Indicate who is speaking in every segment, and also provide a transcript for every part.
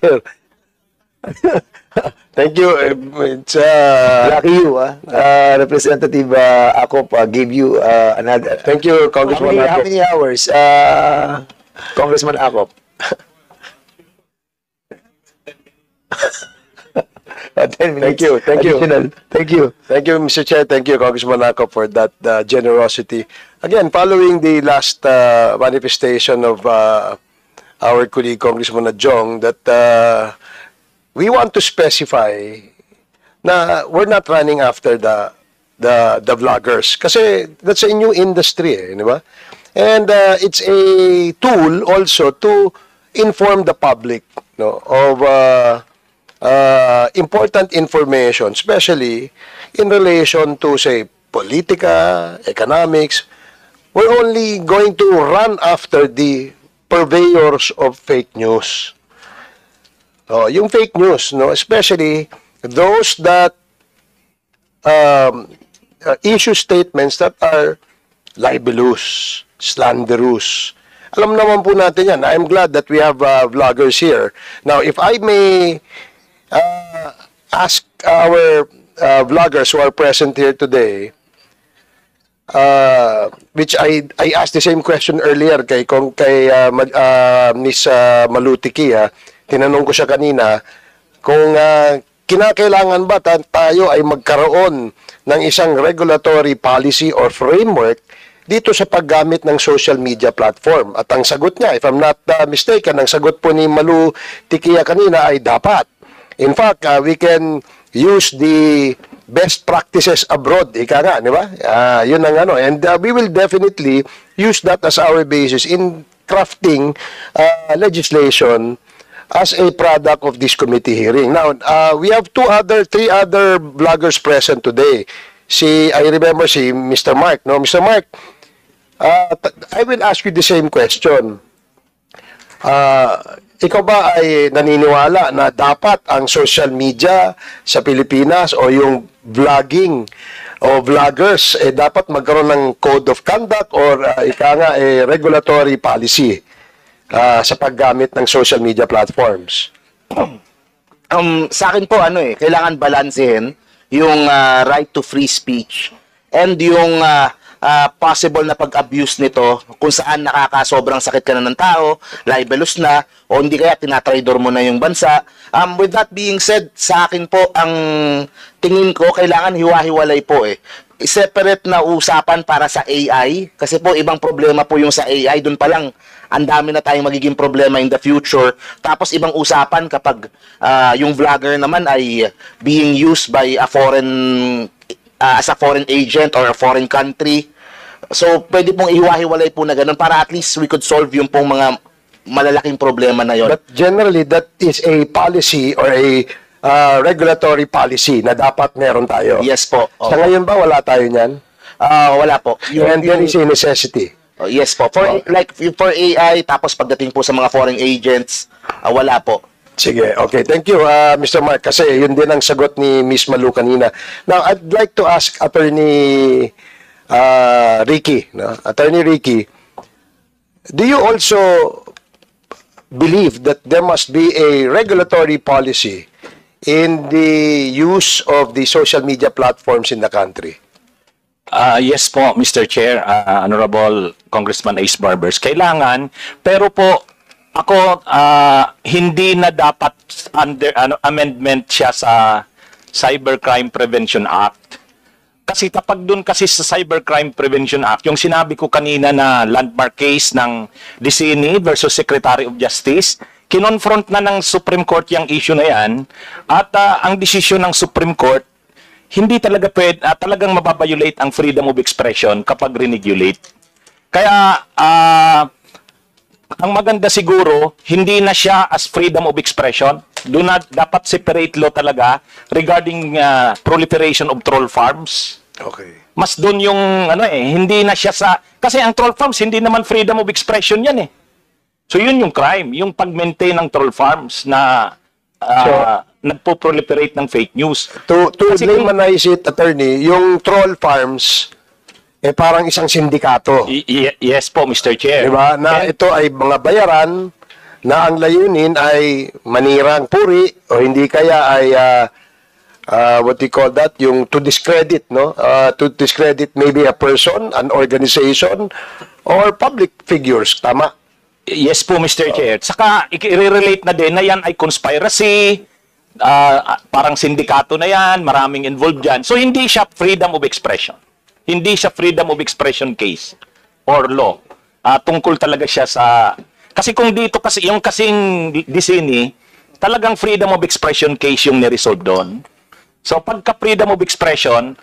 Speaker 1: Chair. Thank you. It's
Speaker 2: Lucky you, Representative Akop gave you another.
Speaker 1: thank you, Congressman
Speaker 2: How
Speaker 1: Akop.
Speaker 2: many hours, Congressman Akop? 10 minutes.
Speaker 1: Thank you, thank you.
Speaker 2: Additional. Thank you.
Speaker 1: Thank you, Mr. Chair. Thank you, Congressman Akop, for that generosity. Again, following the last manifestation of our colleague, Congressman Adjong, that we want to specify na we're not running after the vloggers. Kasi that's a new industry, di ba? And it's a tool also to inform the public, no, of important information, especially in relation to, say, politika, economics. We're only going to run after the purveyors of fake news. Yung fake news, no, especially those that issue statements that are libelous, slanderous. Alam naman po natin yan. I'm glad that we have vloggers here. Now, if I may ask our vloggers who are present here today, which I asked the same question earlier kay Miss Malutiki. Tinanong ko siya kanina kung kinakailangan ba tayo ay magkaroon ng isang regulatory policy or framework dito sa paggamit ng social media platform. At ang sagot niya, if I'm not mistaken, ang sagot po ni Malu Tikia kanina ay dapat. In fact, we can use the best practices abroad, ika nga, di ba? Yun ang ano. And we will definitely use that as our basis in crafting legislation as a product of this committee hearing. Now, we have three other vloggers present today. I remember si Mr. Mark. No, Mr. Mark, I will ask you the same question. Ikaw ba ay naniniwala na dapat ang social media sa Pilipinas o yung vlogging o vloggers dapat magkaroon ng code of conduct or regulatory policy sa paggamit ng social media platforms?
Speaker 3: Sa akin po, kailangan balansehin yung right to free speech and yung possible na pag-abuse nito kung saan nakakasobrang sakit ka na ng tao, libelous na, o hindi kaya tinatraidor mo na yung bansa. With that being said, sa akin po, ang tingin ko, kailangan hiwa-hiwalay po separate na usapan para sa AI, kasi po ibang problema po yung sa AI, dun pa lang ang dami na tayong magiging problema in the future. Tapos ibang usapan kapag yung vlogger naman ay being used by a foreign as a foreign agent or a foreign country. So pwede pong ihiwa-hiwalay po na ganun para at least we could solve yung pong mga malalaking problema na yon.
Speaker 1: But generally, that is a policy or a regulatory policy na dapat meron tayo.
Speaker 3: Yes po.
Speaker 1: Sa ngayon ba wala tayo niyan?
Speaker 3: Wala po.
Speaker 1: And there is a necessity.
Speaker 3: Yes po. For AI, tapos pagdating po sa mga foreign agents, wala po.
Speaker 1: Sige, okay. Thank you, Mr. Mark. Kasi yun din ang sagot ni Miss Malu kanina. Now, I'd like to ask Attorney Ricky. No? Attorney Ricky, do you also believe that there must be a regulatory policy in the use of the social media platforms in the country?
Speaker 4: Yes po, Mr. Chair, Honorable Congressman Ace Barbers. Kailangan, pero po, ako, hindi na dapat under amendment siya sa Cybercrime Prevention Act. Kasi kapag dun kasi sa Cybercrime Prevention Act, yung sinabi ko kanina na landmark case ng Dicini versus Secretary of Justice, kinonfront na ng Supreme Court yung issue na yan, at ang desisyon ng Supreme Court, hindi talaga talagang mababiolate ang freedom of expression kapag renegulate. Kaya, ang maganda siguro, hindi na siya as freedom of expression. Dapat separate law talaga regarding proliferation of troll farms.
Speaker 1: Okay.
Speaker 4: Mas doon yung, hindi na siya sa, kasi ang troll farms, hindi naman freedom of expression yan So yun yung crime, yung pag-maintain ng troll farms na nagpo-proliferate ng fake news.
Speaker 1: To laymanise it, attorney, yung troll farms, parang isang sindikato.
Speaker 4: Yes po, Mr. Chair.
Speaker 1: Diba? Na ito ay mga bayaran na ang layunin ay manirang puri o hindi kaya ay what do you call that, yung to discredit, no? To discredit maybe a person, an organization, or public figures. Tama?
Speaker 4: Yes po, Mr. Chair. Saka, i-relate na din na yan ay conspiracy, parang sindikato na yan, maraming involved dyan. So, hindi siya freedom of expression. Hindi siya freedom of expression case or law. Tungkol talaga siya sa... Kasi kung dito, kasi yung kasing Disini, talagang freedom of expression case yung niresolve doon. So, pagka freedom of expression,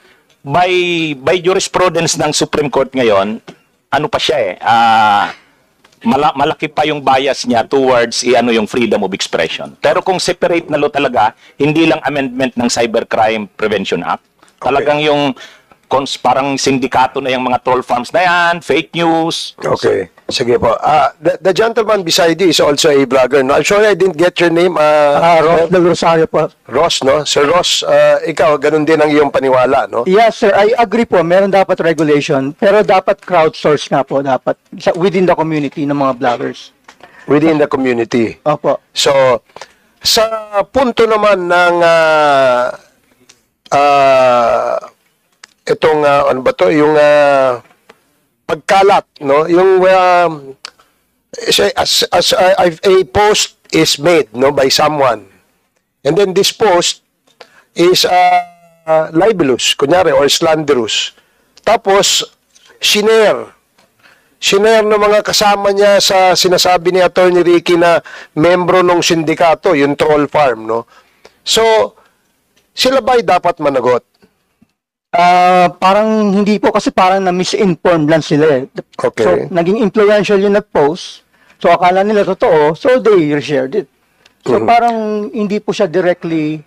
Speaker 4: by jurisprudence ng Supreme Court ngayon, ano pa siya malaki pa yung bias niya towards yung freedom of expression. Pero kung separate na law talaga, hindi lang amendment ng Cybercrime Prevention Act. Talagang yung parang sindikato na yung mga troll farms na yan, fake news.
Speaker 1: Okay. Sige po. The gentleman beside you is also a vlogger, no? I'm sorry I didn't get your name.
Speaker 5: Ross Del Rosario po.
Speaker 1: Ross, no? Sir Ross, ikaw, ganun din ang iyong paniwala, no?
Speaker 5: Yes, sir. I agree po. Meron dapat regulation, pero dapat crowdsource nga po, dapat within the community ng mga vloggers.
Speaker 1: Within the community.
Speaker 5: Opo.
Speaker 1: So, sa punto naman ng itong ano ba to, yung pagkalat, no, yung as a post is made, no, by someone, and then this post is libelous, kunyari, or slanderous, tapos shinare ng mga kasama niya sa sinasabi ni Attorney Ricky na membro ng sindikato, yung troll farm, no? So, sila ba'y dapat managot?
Speaker 5: Parang hindi po, kasi parang na-misinformed lang sila eh.
Speaker 1: Okay.
Speaker 5: So, naging influential yung nag-post. So, akala nila totoo. So, they reshared it. So, parang hindi po siya directly,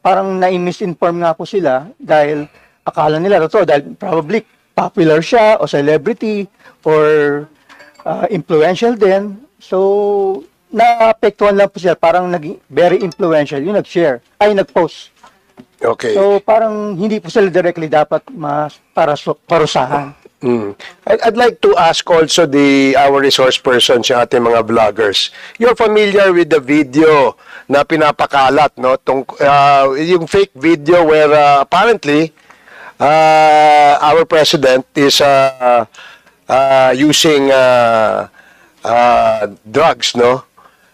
Speaker 5: parang na-misinform nga po sila dahil akala nila totoo. Dahil probably popular siya o celebrity or influential din. So, naapektuhan lang po siya. Parang naging very influential yung nag-share. Ay, nag-post.
Speaker 1: Okay.
Speaker 5: So, parang hindi po sila directly dapat parusahan.
Speaker 1: I'd like to ask also our resource persons, yung ating mga vloggers. You're familiar with the video na pinapakalat, no? Yung fake video where apparently our president is using drugs, no?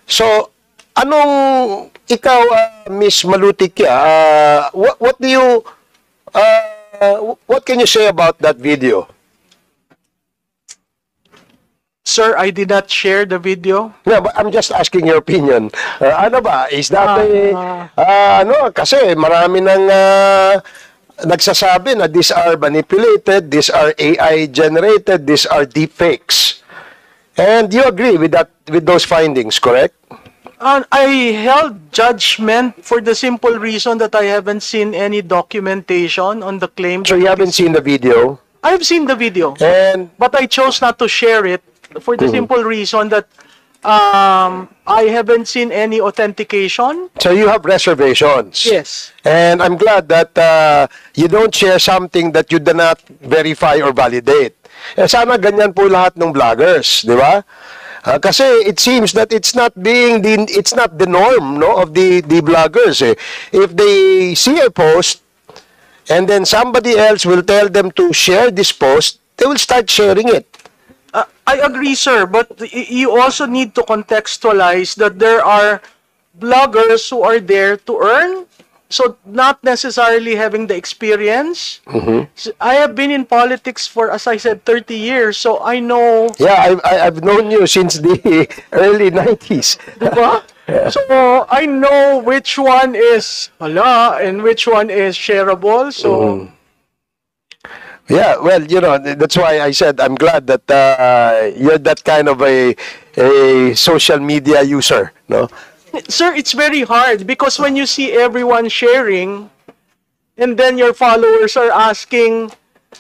Speaker 1: So, anong ikaw, Miss Malutikya, what can you say about that video?
Speaker 6: Sir, I did not share the video.
Speaker 1: Yeah, but I'm just asking your opinion. Ano ba? Is that kasi marami nang nagsasabi na these are manipulated, these are AI generated, these are deepfakes. And you agree with those findings, correct?
Speaker 6: I held judgment for the simple reason that I haven't seen any documentation on the claim.
Speaker 1: So you haven't seen the video?
Speaker 6: I've seen the video,
Speaker 1: And
Speaker 6: but I chose not to share it for the simple reason that I haven't seen any authentication.
Speaker 1: so you have reservations?
Speaker 6: Yes.
Speaker 1: And I'm glad that you don't share something that you do not verify or validate. Sana ganyan po lahat ng vloggers, di ba? Kasi it seems that it's not the norm, no, of the vloggers. If they see a post and then somebody else will tell them to share this post, they will start sharing it.
Speaker 6: I agree, sir, but you also need to contextualize that there are bloggers who are there to earn, so not necessarily having the experience. So I have been in politics for, as I said, 30 years, so I know.
Speaker 1: Yeah, I've known you since the early 90s.
Speaker 6: Diba? So I know which one is hala and which one is shareable. So
Speaker 1: Yeah, well, that's why I said I'm glad that you're that kind of a social media user, no?
Speaker 6: sir, it's very hard because when you see everyone sharing and then your followers are asking,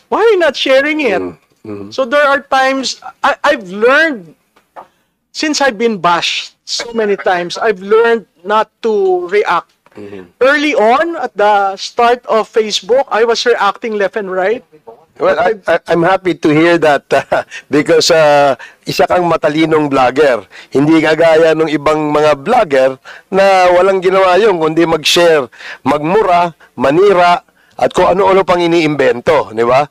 Speaker 6: why are you not sharing it? So there are times I've learned, since I've been bashed so many times, I've learned not to react. Early on, at the start of Facebook, I was reacting left and right.
Speaker 1: Well, I'm happy to hear that because isa kang matalinong vlogger. Hindi kagaya ng ibang mga vlogger na walang ginawa yun kundi mag-share, magmura, manira, at kung ano-ano pang iniimbento, di ba?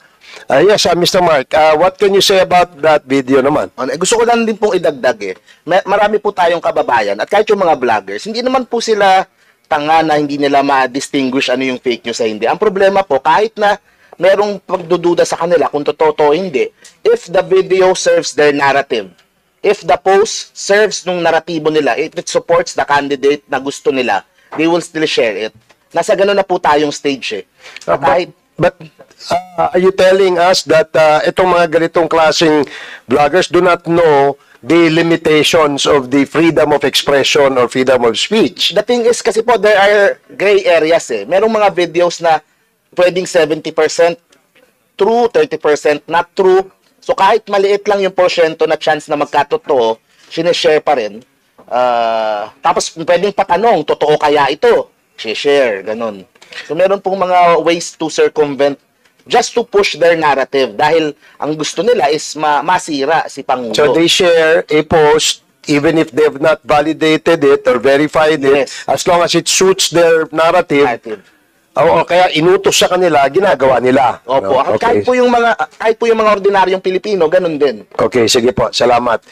Speaker 1: Yes, Mr. Mark, what can you say about that video naman?
Speaker 3: Gusto ko lang din pong idagdag eh. Marami po tayong kababayan at kahit yung mga vloggers, hindi naman po sila tanga na hindi nila ma-distinguish ano yung fake news sa hindi. Ang problema po, kahit na merong pagdududa sa kanila kung totoo o hindi, if the video serves their narrative, if the post serves nung naratibo nila, if it supports the candidate na gusto nila, they will still share it. Nasa ganun na po tayong stage eh.
Speaker 1: But are you telling us that itong mga ganitong klaseng vloggers do not know the limitations of the freedom of expression or freedom of speech?
Speaker 3: The thing is, kasi po, there are gray areas eh. Merong mga videos na pwedeng 70% true, 30% not true. So, kahit maliit lang yung porsyento na chance na magkatotoo, sineshare pa rin. Tapos, pwedeng patanong, totoo kaya ito? Share, ganun. So, meron pong mga ways to circumvent just to push their narrative dahil ang gusto nila is masira si Pangulo.
Speaker 1: So they share a post even if they have not validated it or verified it,
Speaker 3: Yes.
Speaker 1: as long as it suits their narrative. O kaya inutos sa kanila, ginagawa nila.
Speaker 3: Opo.
Speaker 1: No?
Speaker 3: Kahit po yung mga ordinaryong Pilipino, ganun din.
Speaker 1: Okay, sige po. Salamat.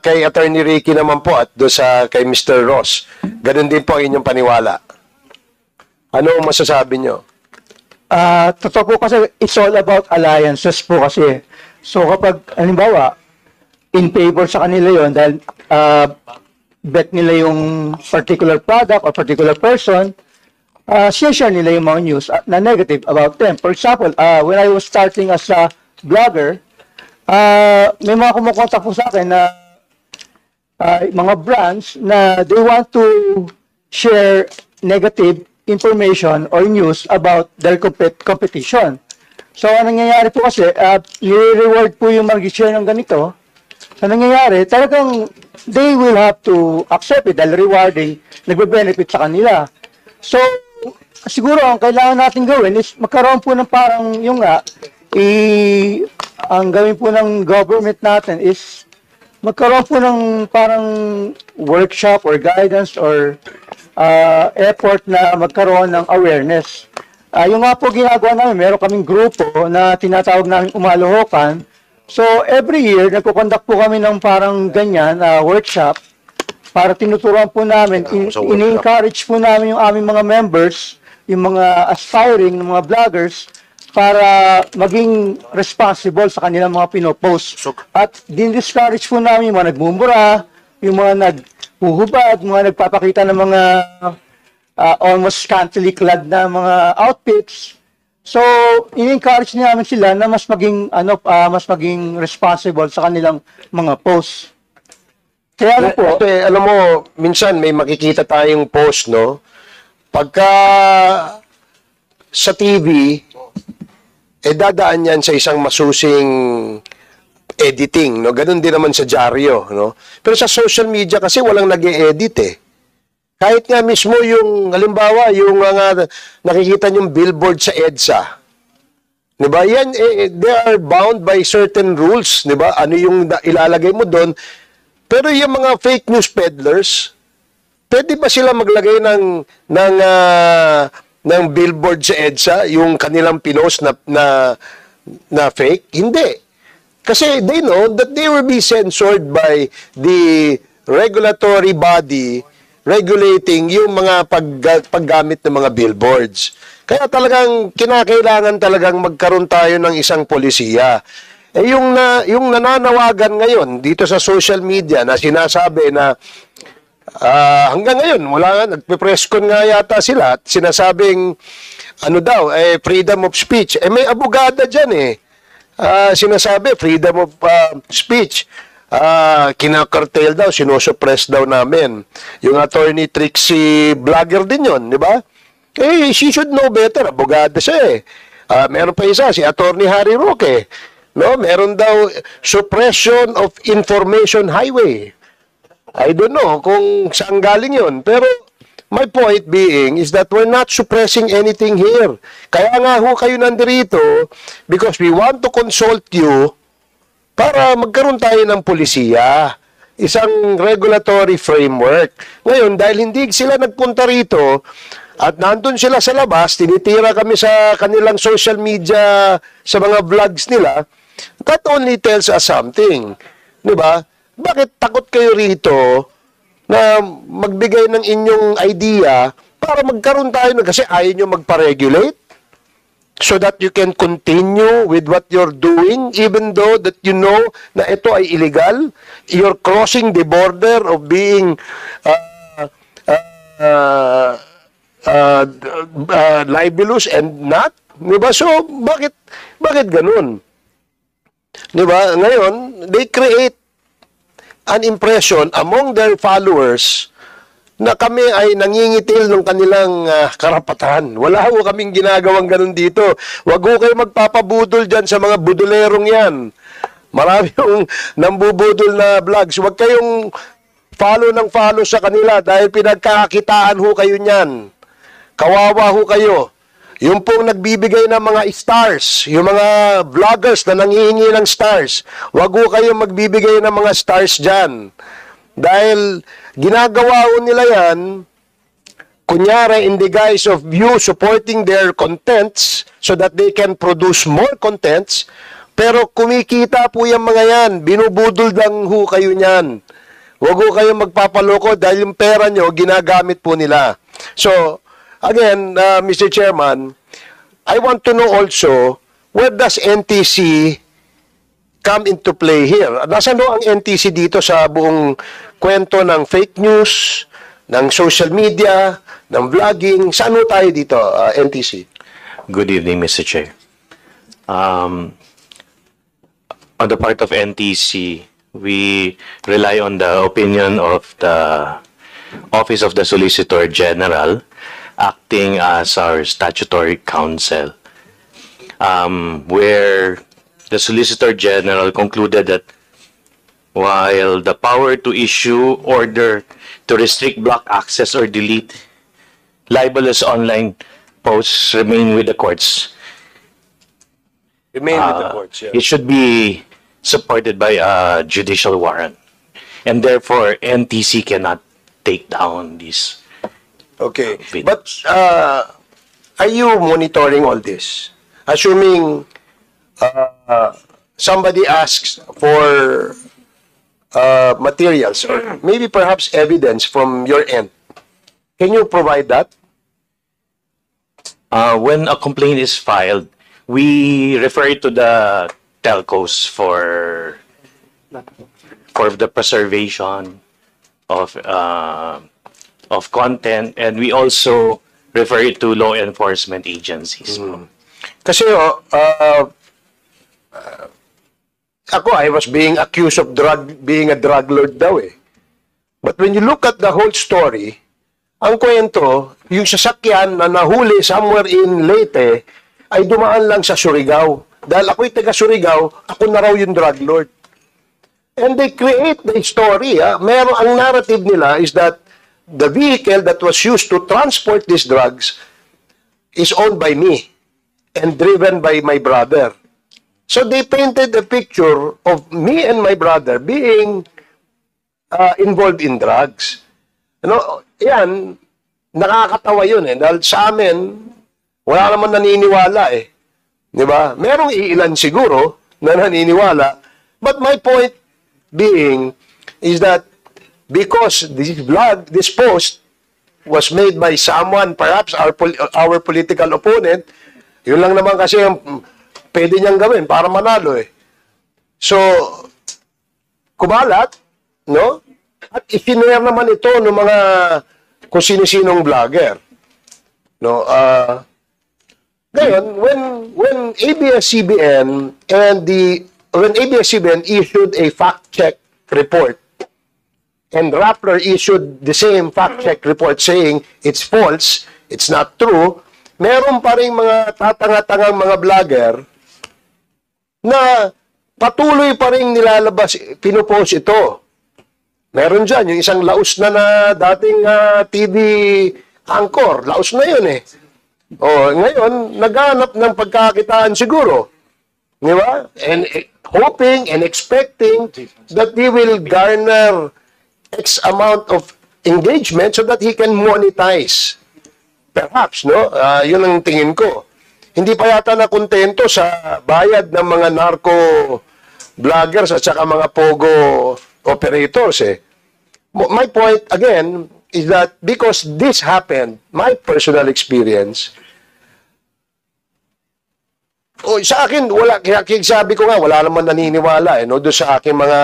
Speaker 1: Kay Attorney Ricky naman po at do sa kay Mr. Ross, ganun din po ang inyong paniwala. Ano ang masasabi nyo?
Speaker 5: Totoo po kasi it's all about alliances po kasi. So kapag, halimbawa, in favor sa kanila yon dahil bet nila yung particular product or particular person, share nila yung mga news na negative about them. For example, when I was starting as a blogger, may mga kumukontak po sa akin na mga brands na they want to share negative information or news about their competition. So, ang nangyayari po kasi, nire-reward po yung mag-share ng ganito. So, nangyayari, talagang they will have to accept it dahil rewarding, nagbe-benefit sa kanila. So, siguro, ang kailangan natin gawin is magkaroon po ng parang yung ang gawin po ng government natin is magkaroon po ng parang workshop or guidance or effort na magkaroon ng awareness. Yung nga po ginagawa namin, meron kaming grupo na tinatawag namin Umaluhokan. So, every year, nagkukonduct po kami ng parang ganyan workshop para tinuturuan po namin, ini-encourage po namin yung aming mga members, yung mga aspiring, mga vloggers, para maging responsible sa kanilang mga pinopost. At din-discourage po namin yung mga nagmumura, yung mga naghuhubad, mga nagpapakita ng mga almost scantily clad na mga outfits. So, in-encourage namin sila na mas maging responsible sa kanilang mga posts. Kaya ano po,
Speaker 1: Alam mo, minsan may makikita tayong post, no? Pagka sa TV, dadaan yan sa isang masusing editing, no? Ganun din naman sa dyaryo, no? Pero sa social media kasi walang nag-e-edit eh. Kahit nga mismo yung, halimbawa, yung nakikita yung billboard sa EDSA. Diba? Yan, they are bound by certain rules, diba? Ano yung ilalagay mo doon. Pero yung mga fake news peddlers, pwede ba sila maglagay ng billboard sa EDSA, yung kanilang pinost na fake? Hindi. Kasi they know that they will be censored by the regulatory body regulating yung mga paggamit ng mga billboards. Kaya talagang kinakailangan talagang magkaroon tayo ng isang polisiya. Yung nananawagan ngayon dito sa social media na sinasabi na hanggang ngayon, wala nga, nagpe-press con nga yata sila at sinasabing freedom of speech. May abogada dyan sinasabi, freedom of speech. Kinakartel daw, sinosuppress daw namin. Yung attorney Trixie, vlogger din yon, di ba? She should know better. Abogada siya meron pa isa, si attorney Harry Roque. No, meron daw suppression of information highway. I don't know kung saan galing yon. Pero My point being is that we're not suppressing anything here. Kaya nga ho kayo nandirito because we want to consult you para magkaroon tayo ng polisiya. Isang regulatory framework. Ngayon, dahil hindi sila nagpunta rito at nandun sila sa labas, tinitira kami sa kanilang social media, sa mga vlogs nila, that only tells us something. Di ba? Bakit takot kayo rito na magbigay ng inyong idea para magkaroon tayo kasi ayaw nyo magpa-regulate so that you can continue with what you're doing even though that you know na ito ay illegal? You're crossing the border of being libelous and not. Diba? So, bakit ganun? Diba? Ngayon, they create an impression among their followers na kami ay nangingitil ng kanilang karapatan. Wala ho kaming ginagawang ganun dito. Wag ho kayo magpapabudol dyan sa mga budolerong yan. Marami yung nambubudol na vlogs. Wag kayong follow ng follow sa kanila dahil pinagkakakitaan ho kayo niyan. Kawawa ho kayo. Yung pong nagbibigay ng mga stars, yung mga vloggers na nanghihingi ng stars, wag ho kayong magbibigay ng mga stars dyan. Dahil ginagawa ho nila yan, kunyari in the guise of you supporting their contents so that they can produce more contents, pero kumikita po yung mga yan, binubudol lang ho kayo niyan. Wag ho kayong magpapaloko dahil yung pera nyo, ginagamit po nila. So, again, Mr. Chairman, I want to know also, where does NTC come into play here? Nasaan ho ang NTC dito sa buong kwento ng fake news, ng social media, ng vlogging? Saan ho tayo dito, NTC?
Speaker 7: Good evening, Mr. Chair. On the part of NTC, we rely on the opinion of the Office of the Solicitor General, acting as our statutory counsel, where the Solicitor General concluded that while the power to issue order to restrict, block access, or delete libelous online posts remain with the courts,
Speaker 1: Remain with the courts, yeah.
Speaker 7: it should be supported by a judicial warrant. And therefore, NTC cannot take down these.
Speaker 1: Okay.
Speaker 7: Videos.
Speaker 1: But are you monitoring all this? Assuming somebody asks for materials or maybe perhaps evidence from your end, can you provide that?
Speaker 7: When a complaint is filed, we refer to the telcos for the preservation of content, and we also refer it to law enforcement agencies.
Speaker 1: Kasi ako, I was being accused of being a drug lord daw eh. But when you look at the whole story, ang kwento, yung sasakyan na nahuli somewhere in Leyte ay dumaan lang sa Surigao. Dahil ako'y taga Surigao, ako na raw yung drug lord. And they create the story. Ang narrative nila is that the vehicle that was used to transport these drugs is owned by me and driven by my brother. So they painted a picture of me and my brother being involved in drugs. Yan, nakakatawa yun eh. Dahil sa amin, wala naman naniniwala eh. Di ba? Merong iilan siguro na naniniwala. But my point being is that because this post was made by someone, perhaps our political opponent, yun lang naman kasi yung pwede niyang gawin para manalo eh. So, kumalat, no? At isinare naman ito ng mga kung sino-sinong vlogger. No? Ngayon, when ABS-CBN issued a fact-check report, and Rappler issued the same fact-check report saying it's false, it's not true, meron pa rin mga tatanga-tangang mga vlogger na patuloy pa rin nilalabas, pinupost ito. Meron dyan, yung isang laos na dating TV anchor. Laos na yun eh. O, ngayon, naghanap ng pagkakitaan siguro. Di ba? And hoping and expecting that he will garner X amount of engagement so that he can monetize. Perhaps, no? Yun ang tingin ko. Hindi pa yata na kontento sa bayad ng mga narco vloggers at saka mga pogo operators eh. My point again is that because this happened, my personal experience, sa akin, wala, kaya sabi ko nga, wala naman naniniwala no, doon sa aking mga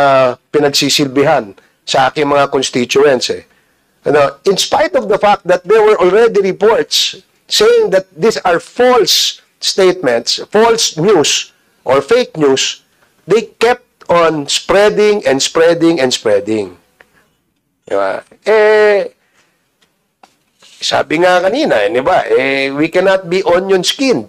Speaker 1: pinagsisilbihan, sa aking mga constituents eh. In spite of the fact that there were already reports saying that these are false statements, false news, or fake news, they kept on spreading and spreading and spreading. Diba? Sabi nga kanina, diba? We cannot be onion skinned.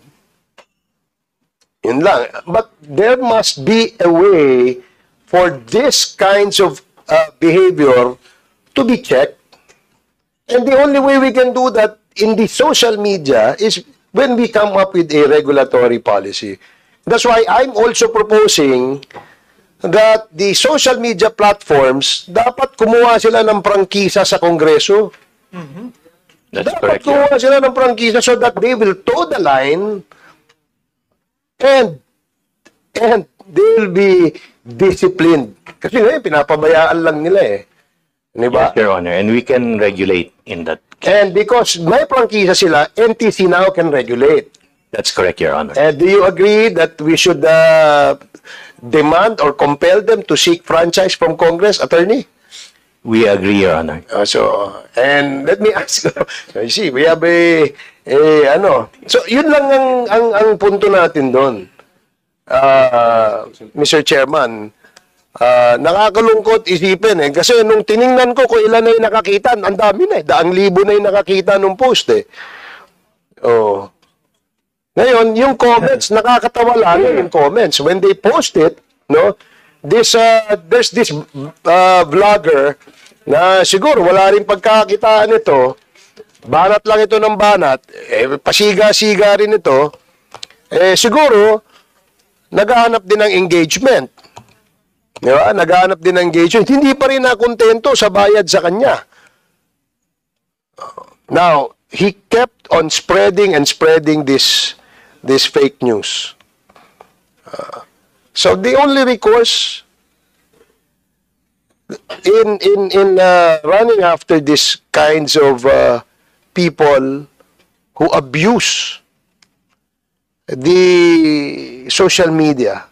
Speaker 1: Yun lang. But there must be a way for this kinds of behavior to be checked. And the only way we can do that in the social media is when we come up with a regulatory policy. That's why I'm also proposing that the social media platforms, dapat kumuha sila ng prangkisa sa Kongreso.
Speaker 7: That's
Speaker 1: Dapat
Speaker 7: correct. Yeah.
Speaker 1: kumuha sila ng prangkisa so that they will toe the line and they will be disciplined. Kasi ngayon, pinapabayaan lang nila eh. Diba?
Speaker 7: Yes, Your Honor, and we can regulate in that.
Speaker 1: And because may prangkisa sila, NTC now can regulate.
Speaker 7: That's correct, Your Honor.
Speaker 1: Do you agree that we should demand or compel them to seek franchise from Congress, Attorney?
Speaker 7: We agree, Your Honor.
Speaker 1: And let me ask you, see, we have so yun lang ang punto natin doon. Mr. Chairman, nakakalungkot isipin eh. Kasi nung tiningnan ko kung ilan na yung nakakita, ang dami na eh. 1,000 na yung nakakita nung post eh. Oh. Ngayon, yung comments, nakakatawa lang yung comments. When they post it, no, there's this vlogger na siguro wala rin pagkakitaan ito, banat lang ito ng banat, pasiga-siga rin ito, siguro, naghahanap din ng engagement. Diba? Naghahanap din ng engagement. Hindi pa rin nakontento sa bayad sa kanya. Now, he kept on spreading and spreading this fake news. So the only recourse in running after these kinds of people who abuse the social media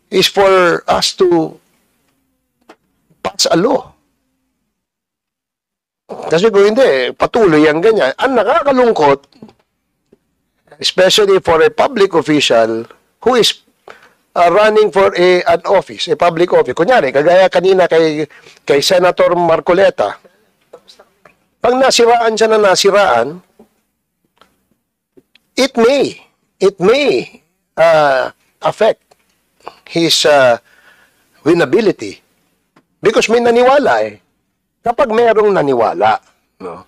Speaker 1: is for us to pass a law. Kasi kung hindi, patuloy ang ganyan. Ang nakakalungkot, especially for a public official who is running for an office, a public office. Kunyari, kagaya kanina kay Senator Marcoleta, pag nasiraan siya na nasiraan, it may affect his winnability. Because may naniwala eh. Kapag mayroong naniwala, no?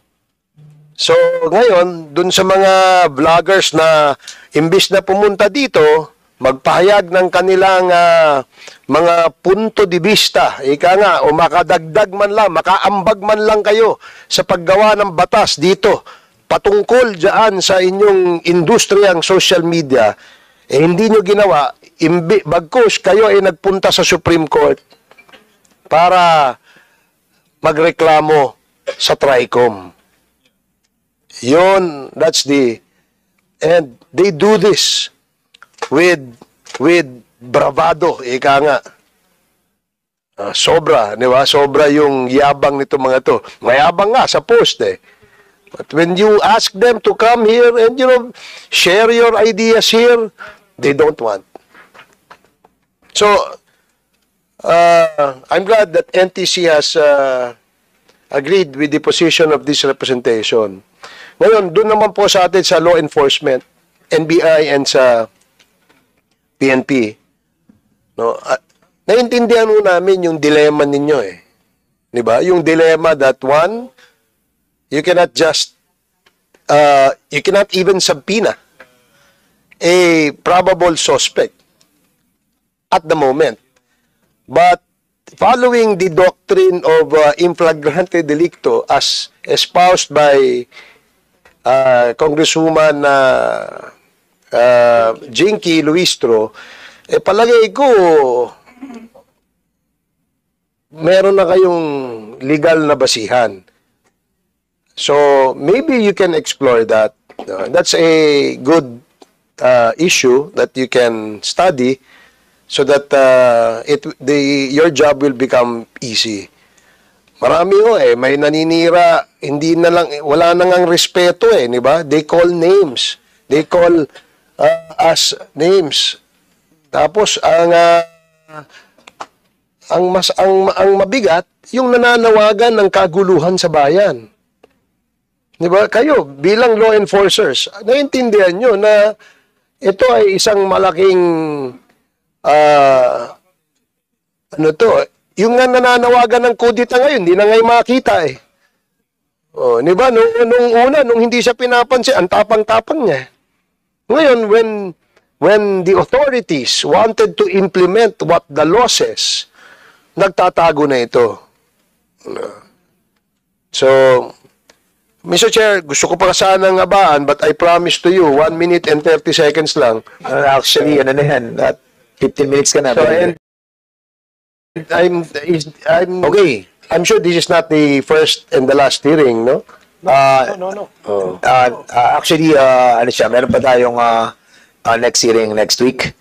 Speaker 1: So, ngayon, dun sa mga vloggers na imbis na pumunta dito, magpahayag ng kanilang mga punto de vista, ika nga, o makadagdag man lang, makaambag man lang kayo sa paggawa ng batas dito, patungkol dyan sa inyong industriyang social media, hindi nyo ginawa, bagkus kayo ay nagpunta sa Supreme Court para magreklamo sa TRICOM. Yun, and they do this with bravado, ika nga. Sobra, di ba? Sobra yung yabang nito mga to. Mayabang nga sa post eh. But when you ask them to come here and, share your ideas here, they don't want. So, I'm glad that NTC has agreed with the position of this representation. Ngayon, doon naman po sa atin sa law enforcement, NBI and sa PNP, no, naiintindihan mo namin yung dilemma ninyo eh. Di ba? Yung dilemma that one, you cannot just, you cannot even subpoena a probable suspect at the moment. But following the doctrine of in flagrante delicto as espoused by Congresswoman Jinky Luistro, palagay ko meron na kayong legal na basihan. So, maybe you can explore that. That's a good issue that you can study so that your job will become easy. Marami may naninira, hindi na lang, wala na ngang respeto di ba? They call names. They call us names. Tapos, ang mabigat, yung nananawagan ng kaguluhan sa bayan. Di ba? Kayo, bilang law enforcers, naiintindihan nyo na ito ay isang malaking yung nananawagan ng kudita ngayon, hindi na ngayon makita di ba? Nung una, nung hindi siya pinapansin, ang tapang-tapang niya. Ngayon, when the authorities wanted to implement what the law says, nagtatago na ito. So, Mr. Chair, gusto ko pa sanang abaan, but I promise to you, 1 minute and 30 seconds lang.
Speaker 2: Actually, ano na yan, 15 minutes ka na.
Speaker 1: So, and
Speaker 2: Okay.
Speaker 1: I'm sure this is not the first and the last hearing, no?
Speaker 6: No.
Speaker 2: Actually, ano siya, meron pa tayong next hearing next week.